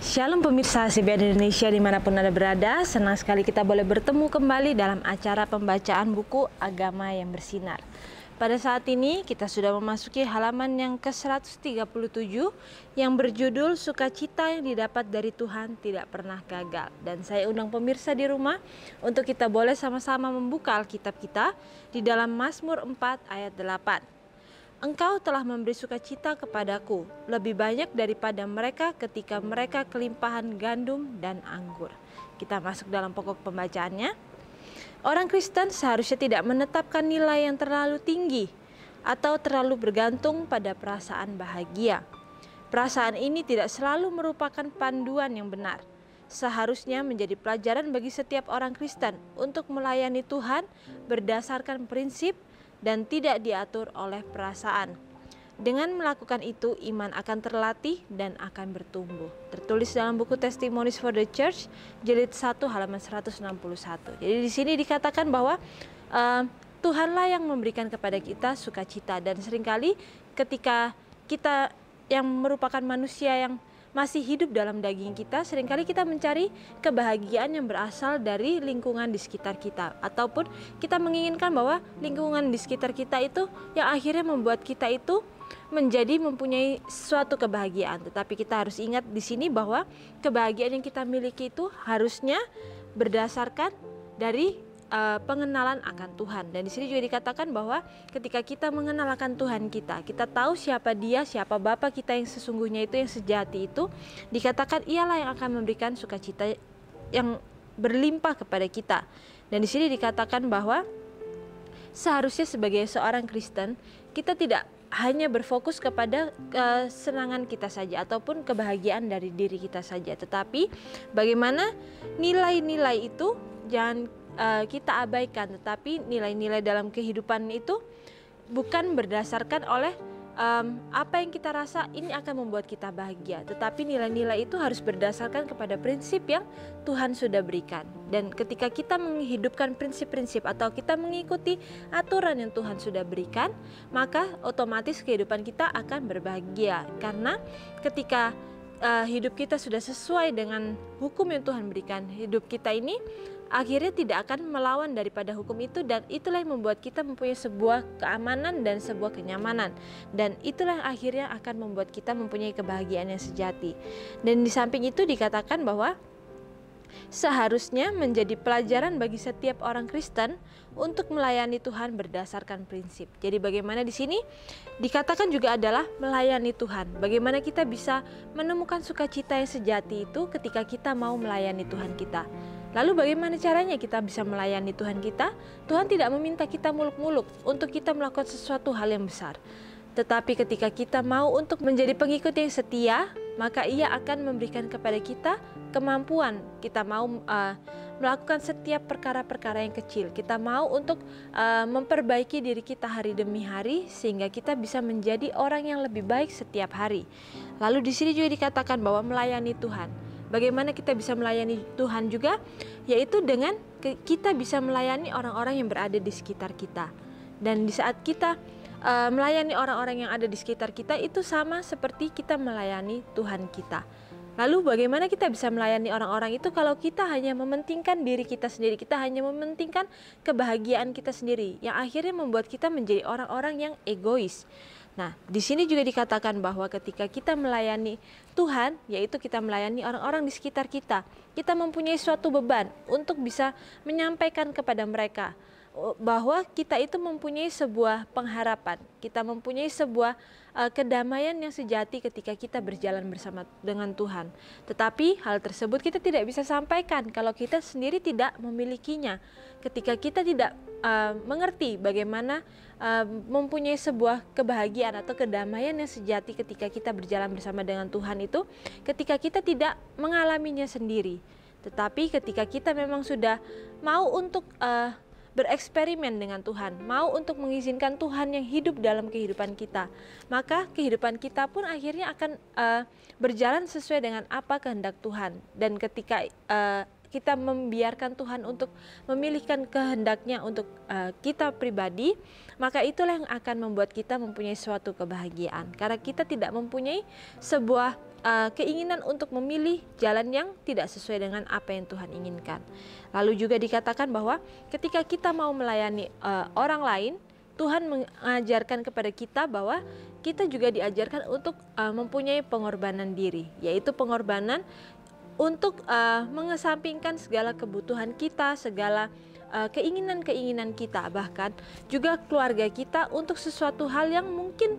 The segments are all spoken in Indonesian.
Shalom pemirsa CBN Indonesia dimanapun Anda berada, senang sekali kita boleh bertemu kembali dalam acara pembacaan buku Agama yang Bersinar. Pada saat ini kita sudah memasuki halaman yang ke-137 yang berjudul Sukacita yang didapat dari Tuhan tidak pernah gagal. Dan saya undang pemirsa di rumah untuk kita boleh sama-sama membuka Alkitab kita di dalam Mazmur 4 ayat 8. Engkau telah memberi sukacita kepadaku, lebih banyak daripada mereka ketika mereka kelimpahan gandum dan anggur. Kita masuk dalam pokok pembacaannya. Orang Kristen seharusnya tidak menetapkan nilai yang terlalu tinggi atau terlalu bergantung pada perasaan bahagia. Perasaan ini tidak selalu merupakan panduan yang benar. Seharusnya menjadi pelajaran bagi setiap orang Kristen untuk melayani Tuhan berdasarkan prinsip dan tidak diatur oleh perasaan. Dengan melakukan itu, iman akan terlatih dan akan bertumbuh. Tertulis dalam buku Testimonies for the Church, jilid 1 halaman 161. Jadi di sini dikatakan bahwa Tuhanlah yang memberikan kepada kita sukacita, dan seringkali ketika kita yang merupakan manusia yang masih hidup dalam daging kita, seringkali kita mencari kebahagiaan yang berasal dari lingkungan di sekitar kita, ataupun kita menginginkan bahwa lingkungan di sekitar kita itu yang akhirnya membuat kita itu menjadi mempunyai suatu kebahagiaan. Tetapi kita harus ingat di sini bahwa kebahagiaan yang kita miliki itu harusnya berdasarkan dari pengenalan akan Tuhan. Dan di sini juga dikatakan bahwa ketika kita mengenal akan Tuhan kita, kita tahu siapa Dia, siapa Bapa kita yang sesungguhnya itu, yang sejati itu, dikatakan ialah yang akan memberikan sukacita yang berlimpah kepada kita. Dan di sini dikatakan bahwa seharusnya sebagai seorang Kristen kita tidak hanya berfokus kepada kesenangan kita saja ataupun kebahagiaan dari diri kita saja, tetapi bagaimana nilai-nilai itu jangan kita abaikan, tetapi nilai-nilai dalam kehidupan itu bukan berdasarkan oleh apa yang kita rasa ini akan membuat kita bahagia, tetapi nilai-nilai itu harus berdasarkan kepada prinsip yang Tuhan sudah berikan. Dan ketika kita menghidupkan prinsip-prinsip atau kita mengikuti aturan yang Tuhan sudah berikan, maka otomatis kehidupan kita akan berbahagia, karena ketika hidup kita sudah sesuai dengan hukum yang Tuhan berikan, hidup kita ini akhirnya tidak akan melawan daripada hukum itu, dan itulah yang membuat kita mempunyai sebuah keamanan dan sebuah kenyamanan, dan itulah yang akhirnya akan membuat kita mempunyai kebahagiaan yang sejati. Dan di samping itu dikatakan bahwa seharusnya menjadi pelajaran bagi setiap orang Kristen untuk melayani Tuhan berdasarkan prinsip. Jadi bagaimana di sini dikatakan juga adalah melayani Tuhan. Bagaimana kita bisa menemukan sukacita yang sejati itu ketika kita mau melayani Tuhan kita. Lalu bagaimana caranya kita bisa melayani Tuhan kita? Tuhan tidak meminta kita muluk-muluk untuk kita melakukan sesuatu hal yang besar. Tetapi ketika kita mau untuk menjadi pengikut yang setia, maka Ia akan memberikan kepada kita kemampuan. Kita mau melakukan setiap perkara-perkara yang kecil. Kita mau untuk memperbaiki diri kita hari demi hari, sehingga kita bisa menjadi orang yang lebih baik setiap hari. Lalu di sini juga dikatakan bahwa melayani Tuhan. Bagaimana kita bisa melayani Tuhan juga? Yaitu dengan kita bisa melayani orang-orang yang berada di sekitar kita. Dan di saat kita melayani orang-orang yang ada di sekitar kita, itu sama seperti kita melayani Tuhan kita. Lalu bagaimana kita bisa melayani orang-orang itu kalau kita hanya mementingkan diri kita sendiri, kita hanya mementingkan kebahagiaan kita sendiri, yang akhirnya membuat kita menjadi orang-orang yang egois. Nah, di sini juga dikatakan bahwa ketika kita melayani Tuhan, yaitu kita melayani orang-orang di sekitar kita, kita mempunyai suatu beban untuk bisa menyampaikan kepada mereka bahwa kita itu mempunyai sebuah pengharapan, kita mempunyai sebuah kedamaian yang sejati ketika kita berjalan bersama dengan Tuhan. Tetapi hal tersebut kita tidak bisa sampaikan kalau kita sendiri tidak memilikinya. Ketika kita tidak mengerti bagaimana mempunyai sebuah kebahagiaan atau kedamaian yang sejati ketika kita berjalan bersama dengan Tuhan itu, ketika kita tidak mengalaminya sendiri. Tetapi ketika kita memang sudah mau untuk bereksperimen dengan Tuhan, mau untuk mengizinkan Tuhan yang hidup dalam kehidupan kita, maka kehidupan kita pun akhirnya akan berjalan sesuai dengan apa kehendak Tuhan. Dan ketika kita membiarkan Tuhan untuk memilihkan kehendaknya untuk kita pribadi, maka itulah yang akan membuat kita mempunyai suatu kebahagiaan. Karena kita tidak mempunyai sebuah keinginan untuk memilih jalan yang tidak sesuai dengan apa yang Tuhan inginkan. Lalu juga dikatakan bahwa ketika kita mau melayani orang lain, Tuhan mengajarkan kepada kita bahwa kita juga diajarkan untuk mempunyai pengorbanan diri, yaitu pengorbanan untuk mengesampingkan segala kebutuhan kita, segala keinginan-keinginan kita, bahkan juga keluarga kita untuk sesuatu hal yang mungkin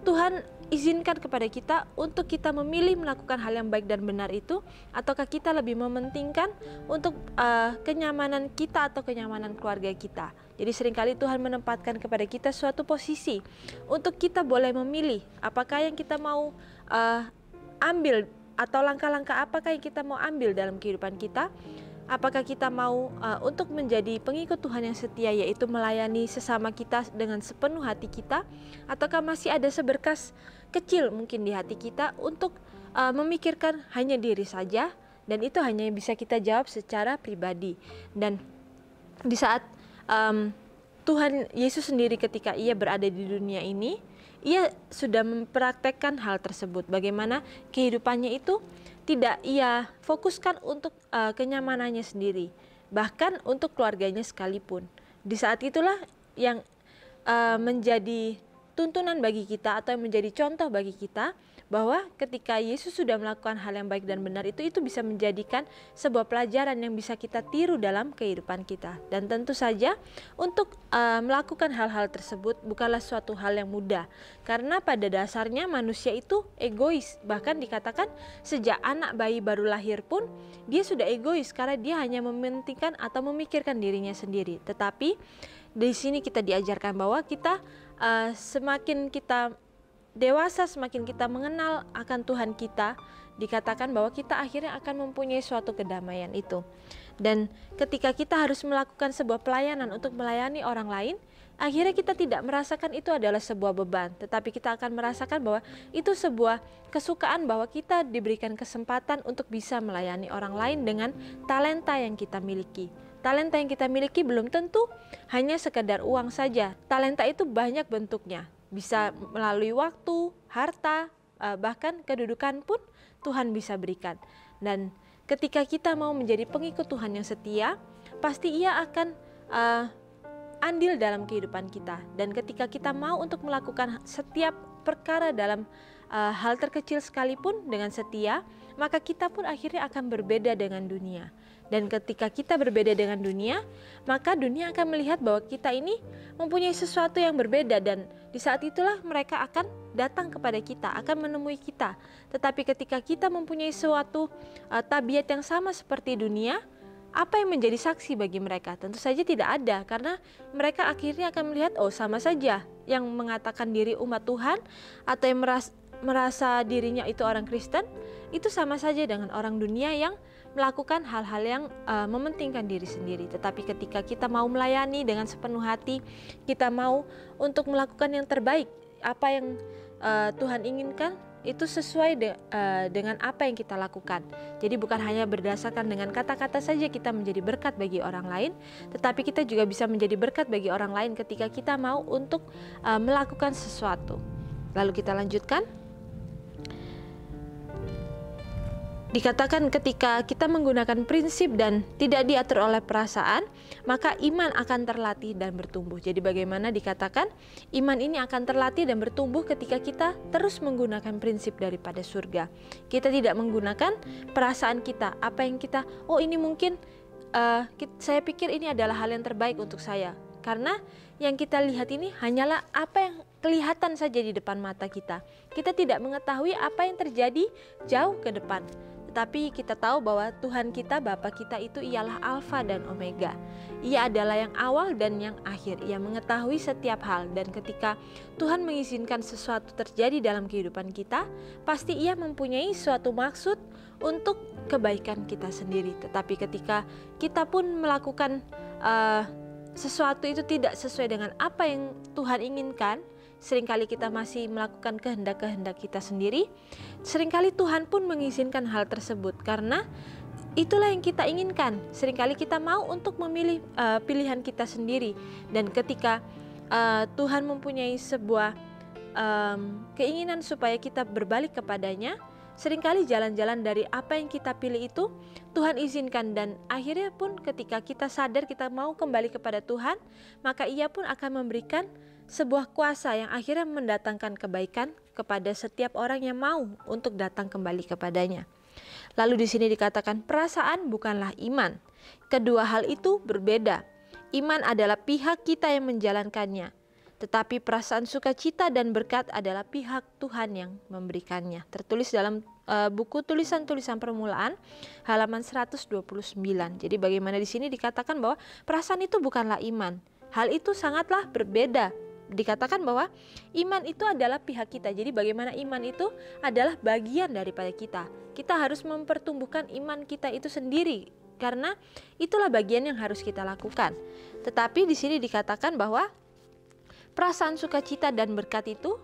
Tuhan izinkan kepada kita untuk kita memilih melakukan hal yang baik dan benar itu, ataukah kita lebih mementingkan untuk kenyamanan kita atau kenyamanan keluarga kita. Jadi seringkali Tuhan menempatkan kepada kita suatu posisi untuk kita boleh memilih apakah yang kita mau ambil, atau langkah-langkah apakah yang kita mau ambil dalam kehidupan kita. Apakah kita mau untuk menjadi pengikut Tuhan yang setia, yaitu melayani sesama kita dengan sepenuh hati kita, ataukah masih ada seberkas kecil mungkin di hati kita untuk memikirkan hanya diri saja, dan itu hanya bisa kita jawab secara pribadi. Dan di saat Tuhan Yesus sendiri ketika ia berada di dunia ini, ia sudah mempraktekkan hal tersebut, bagaimana kehidupannya itu tidak ia fokuskan untuk kenyamanannya sendiri, bahkan untuk keluarganya sekalipun. Di saat itulah yang menjadi tuntunan bagi kita, atau yang menjadi contoh bagi kita, bahwa ketika Yesus sudah melakukan hal yang baik dan benar itu bisa menjadikan sebuah pelajaran yang bisa kita tiru dalam kehidupan kita. Dan tentu saja untuk melakukan hal-hal tersebut bukanlah suatu hal yang mudah, karena pada dasarnya manusia itu egois. Bahkan dikatakan sejak anak bayi baru lahir pun dia sudah egois, karena dia hanya mementingkan atau memikirkan dirinya sendiri. Tetapi di sini kita diajarkan bahwa kita semakin kita dewasa, semakin kita mengenal akan Tuhan kita, dikatakan bahwa kita akhirnya akan mempunyai suatu kedamaian itu. Dan ketika kita harus melakukan sebuah pelayanan untuk melayani orang lain, akhirnya kita tidak merasakan itu adalah sebuah beban, tetapi kita akan merasakan bahwa itu sebuah kesukaan, bahwa kita diberikan kesempatan untuk bisa melayani orang lain dengan talenta yang kita miliki. Talenta yang kita miliki belum tentu hanya sekedar uang saja. Talenta itu banyak bentuknya. Bisa melalui waktu, harta, bahkan kedudukan pun Tuhan bisa berikan. Dan ketika kita mau menjadi pengikut Tuhan yang setia, pasti ia akan andil dalam kehidupan kita. Dan ketika kita mau untuk melakukan setiap perkara dalam hal terkecil sekalipun dengan setia, maka kita pun akhirnya akan berbeda dengan dunia. Dan ketika kita berbeda dengan dunia, maka dunia akan melihat bahwa kita ini mempunyai sesuatu yang berbeda, dan di saat itulah mereka akan datang kepada kita, akan menemui kita. Tetapi ketika kita mempunyai suatu tabiat yang sama seperti dunia, apa yang menjadi saksi bagi mereka? Tentu saja tidak ada, karena mereka akhirnya akan melihat, oh sama saja yang mengatakan diri umat Tuhan atau yang merasa dirinya itu orang Kristen, itu sama saja dengan orang dunia yang melakukan hal-hal yang mementingkan diri sendiri. Tetapi ketika kita mau melayani dengan sepenuh hati, kita mau untuk melakukan yang terbaik, apa yang Tuhan inginkan, itu sesuai dengan apa yang kita lakukan. Jadi bukan hanya berdasarkan dengan kata-kata saja kita menjadi berkat bagi orang lain, tetapi kita juga bisa menjadi berkat bagi orang lain ketika kita mau untuk melakukan sesuatu. Lalu kita lanjutkan. Dikatakan ketika kita menggunakan prinsip dan tidak diatur oleh perasaan, maka iman akan terlatih dan bertumbuh. Jadi bagaimana dikatakan iman ini akan terlatih dan bertumbuh ketika kita terus menggunakan prinsip daripada surga. Kita tidak menggunakan perasaan kita, apa yang kita, oh ini mungkin saya pikir ini adalah hal yang terbaik untuk saya. Karena yang kita lihat ini hanyalah apa yang kelihatan saja di depan mata kita. Kita tidak mengetahui apa yang terjadi jauh ke depan. Tetapi kita tahu bahwa Tuhan kita, Bapa kita itu ialah Alfa dan Omega. Ia adalah yang awal dan yang akhir. Ia mengetahui setiap hal, dan ketika Tuhan mengizinkan sesuatu terjadi dalam kehidupan kita, pasti Ia mempunyai suatu maksud untuk kebaikan kita sendiri. Tetapi ketika kita pun melakukan sesuatu itu tidak sesuai dengan apa yang Tuhan inginkan, seringkali kita masih melakukan kehendak-kehendak kita sendiri. Seringkali Tuhan pun mengizinkan hal tersebut karena itulah yang kita inginkan. Seringkali kita mau untuk memilih pilihan kita sendiri. Dan ketika Tuhan mempunyai sebuah keinginan supaya kita berbalik kepadanya, seringkali jalan-jalan dari apa yang kita pilih itu Tuhan izinkan, dan akhirnya pun ketika kita sadar kita mau kembali kepada Tuhan, maka Ia pun akan memberikan sebuah kuasa yang akhirnya mendatangkan kebaikan kepada setiap orang yang mau untuk datang kembali kepadanya. Lalu di sini dikatakan perasaan bukanlah iman. Kedua hal itu berbeda. Iman adalah pihak kita yang menjalankannya, tetapi perasaan sukacita dan berkat adalah pihak Tuhan yang memberikannya. Tertulis dalam buku tulisan-tulisan permulaan halaman 129. Jadi bagaimana di sini dikatakan bahwa perasaan itu bukanlah iman. Hal itu sangatlah berbeda. Dikatakan bahwa iman itu adalah pihak kita. Jadi bagaimana iman itu adalah bagian daripada kita. Kita harus mempertumbuhkan iman kita itu sendiri, karena itulah bagian yang harus kita lakukan. Tetapi di sini dikatakan bahwa perasaan sukacita dan berkat itu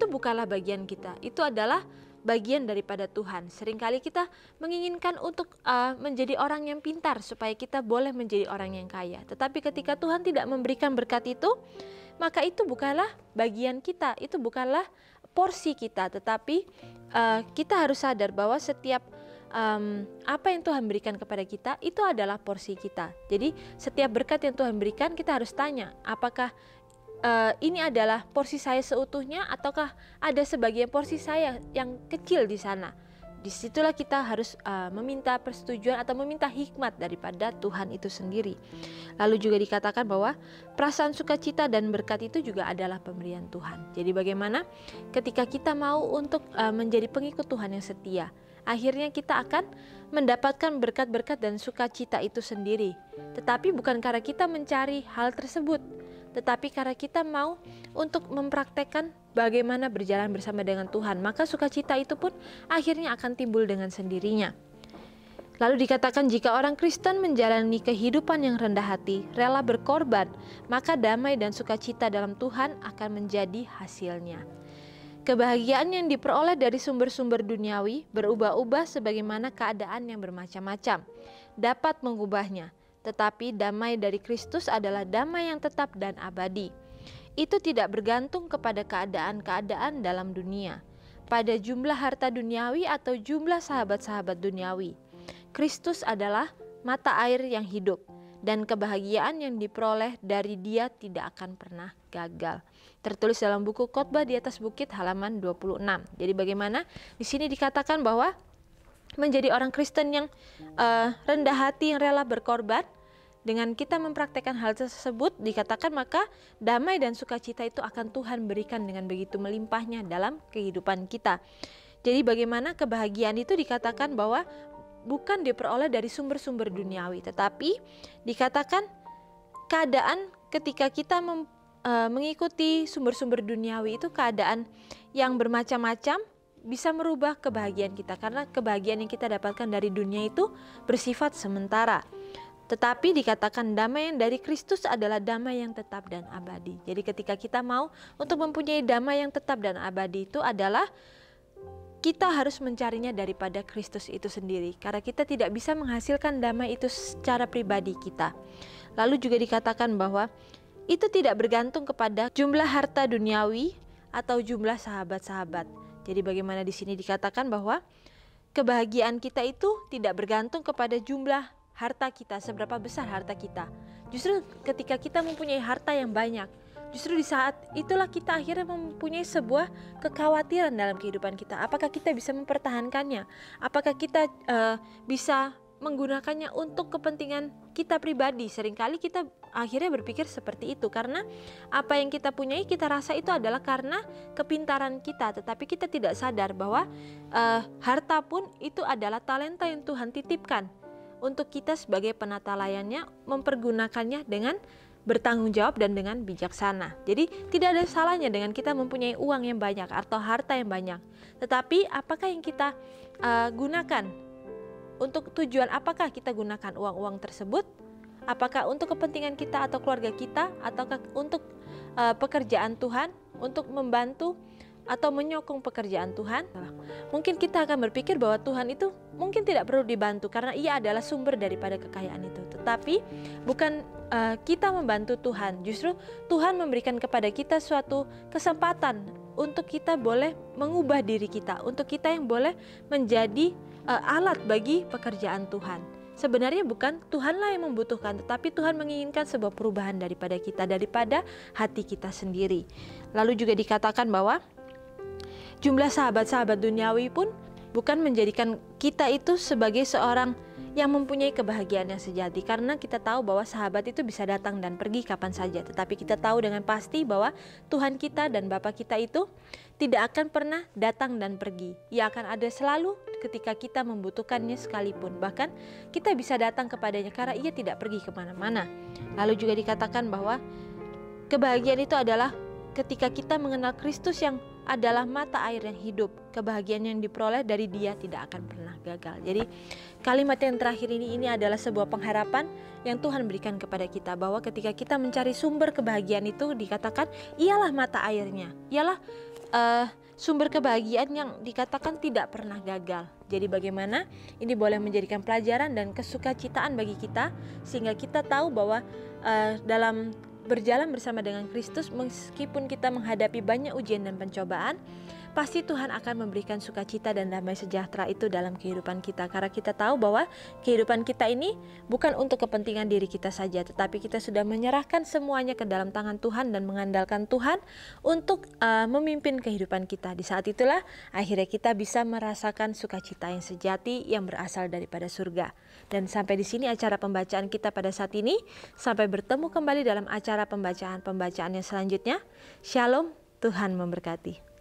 bukanlah bagian kita. Itu adalah bagian daripada Tuhan. Seringkali kita menginginkan untuk menjadi orang yang pintar supaya kita boleh menjadi orang yang kaya. Tetapi ketika Tuhan tidak memberikan berkat itu, maka itu bukanlah bagian kita, itu bukanlah porsi kita. Tetapi kita harus sadar bahwa setiap apa yang Tuhan berikan kepada kita itu adalah porsi kita. Jadi setiap berkat yang Tuhan berikan, kita harus tanya, apakah ini adalah porsi saya seutuhnya, ataukah ada sebagian porsi saya yang kecil di sana. Disitulah kita harus meminta persetujuan atau meminta hikmat daripada Tuhan itu sendiri. Lalu juga dikatakan bahwa perasaan sukacita dan berkat itu juga adalah pemberian Tuhan. Jadi bagaimana ketika kita mau untuk menjadi pengikut Tuhan yang setia, akhirnya kita akan mendapatkan berkat-berkat dan sukacita itu sendiri. Tetapi bukan karena kita mencari hal tersebut, tetapi karena kita mau untuk mempraktekkan bagaimana berjalan bersama dengan Tuhan, maka sukacita itu pun akhirnya akan timbul dengan sendirinya. Lalu dikatakan jika orang Kristen menjalani kehidupan yang rendah hati, rela berkorban, maka damai dan sukacita dalam Tuhan akan menjadi hasilnya. Kebahagiaan yang diperoleh dari sumber-sumber duniawi berubah-ubah sebagaimana keadaan yang bermacam-macam, dapat mengubahnya. Tetapi damai dari Kristus adalah damai yang tetap dan abadi. Itu tidak bergantung kepada keadaan-keadaan dalam dunia, pada jumlah harta duniawi atau jumlah sahabat-sahabat duniawi. Kristus adalah mata air yang hidup, dan kebahagiaan yang diperoleh dari Dia tidak akan pernah gagal. Tertulis dalam buku Khotbah di atas Bukit halaman 26. Jadi bagaimana di sini dikatakan bahwa menjadi orang Kristen yang rendah hati, yang rela berkorban, dengan kita mempraktekkan hal tersebut, dikatakan maka damai dan sukacita itu akan Tuhan berikan dengan begitu melimpahnya dalam kehidupan kita. Jadi bagaimana kebahagiaan itu dikatakan bahwa bukan diperoleh dari sumber-sumber duniawi, tetapi dikatakan keadaan ketika kita mengikuti sumber-sumber duniawi itu keadaan yang bermacam-macam bisa merubah kebahagiaan kita, karena kebahagiaan yang kita dapatkan dari dunia itu bersifat sementara. Tetapi dikatakan damai yang dari Kristus adalah damai yang tetap dan abadi. Jadi ketika kita mau untuk mempunyai damai yang tetap dan abadi, itu adalah kita harus mencarinya daripada Kristus itu sendiri, karena kita tidak bisa menghasilkan damai itu secara pribadi kita. Lalu juga dikatakan bahwa itu tidak bergantung kepada jumlah harta duniawi atau jumlah sahabat-sahabat. Jadi bagaimana di sini dikatakan bahwa kebahagiaan kita itu tidak bergantung kepada jumlah harta kita, seberapa besar harta kita. Justru ketika kita mempunyai harta yang banyak, justru di saat itulah kita akhirnya mempunyai sebuah kekhawatiran dalam kehidupan kita. Apakah kita bisa mempertahankannya? Apakah kita bisa menggunakannya untuk kepentingan kita pribadi? Seringkali kita akhirnya berpikir seperti itu, karena apa yang kita punyai kita rasa itu adalah karena kepintaran kita, tetapi kita tidak sadar bahwa harta pun itu adalah talenta yang Tuhan titipkan untuk kita sebagai penata layannya, mempergunakannya dengan bertanggung jawab dan dengan bijaksana. Jadi tidak ada salahnya dengan kita mempunyai uang yang banyak atau harta yang banyak, tetapi apakah yang kita gunakan? Untuk tujuan apakah kita gunakan uang-uang tersebut? Apakah untuk kepentingan kita atau keluarga kita, ataukah untuk pekerjaan Tuhan, untuk membantu atau menyokong pekerjaan Tuhan? Mungkin kita akan berpikir bahwa Tuhan itu mungkin tidak perlu dibantu karena Ia adalah sumber daripada kekayaan itu. Tetapi bukan kita membantu Tuhan, justru Tuhan memberikan kepada kita suatu kesempatan untuk kita boleh mengubah diri kita, untuk kita yang boleh menjadi alat bagi pekerjaan Tuhan. Sebenarnya bukan Tuhanlah yang membutuhkan, tetapi Tuhan menginginkan sebuah perubahan daripada kita, daripada hati kita sendiri. Lalu juga dikatakan bahwa jumlah sahabat-sahabat duniawi pun bukan menjadikan kita itu sebagai seorang yang mempunyai kebahagiaan yang sejati, karena kita tahu bahwa sahabat itu bisa datang dan pergi kapan saja, tetapi kita tahu dengan pasti bahwa Tuhan kita dan Bapa kita itu tidak akan pernah datang dan pergi. Ia akan ada selalu ketika kita membutuhkannya sekalipun, bahkan kita bisa datang kepadanya karena ia tidak pergi kemana-mana. Lalu juga dikatakan bahwa kebahagiaan itu adalah ketika kita mengenal Kristus yang adalah mata air yang hidup. Kebahagiaan yang diperoleh dari Dia tidak akan pernah gagal. Jadi kalimat yang terakhir ini adalah sebuah pengharapan yang Tuhan berikan kepada kita, bahwa ketika kita mencari sumber kebahagiaan itu, dikatakan ialah mata airnya, ialah sumber kebahagiaan yang dikatakan tidak pernah gagal. Jadi bagaimana ini boleh menjadikan pelajaran dan kesukacitaan bagi kita, sehingga kita tahu bahwa dalam berjalan bersama dengan Kristus, meskipun kita menghadapi banyak ujian dan pencobaan, pasti Tuhan akan memberikan sukacita dan damai sejahtera itu dalam kehidupan kita. Karena kita tahu bahwa kehidupan kita ini bukan untuk kepentingan diri kita saja, tetapi kita sudah menyerahkan semuanya ke dalam tangan Tuhan dan mengandalkan Tuhan untuk memimpin kehidupan kita. Di saat itulah akhirnya kita bisa merasakan sukacita yang sejati yang berasal daripada surga. Dan sampai di sini acara pembacaan kita pada saat ini. Sampai bertemu kembali dalam acara pembacaan yang selanjutnya. Shalom, Tuhan memberkati.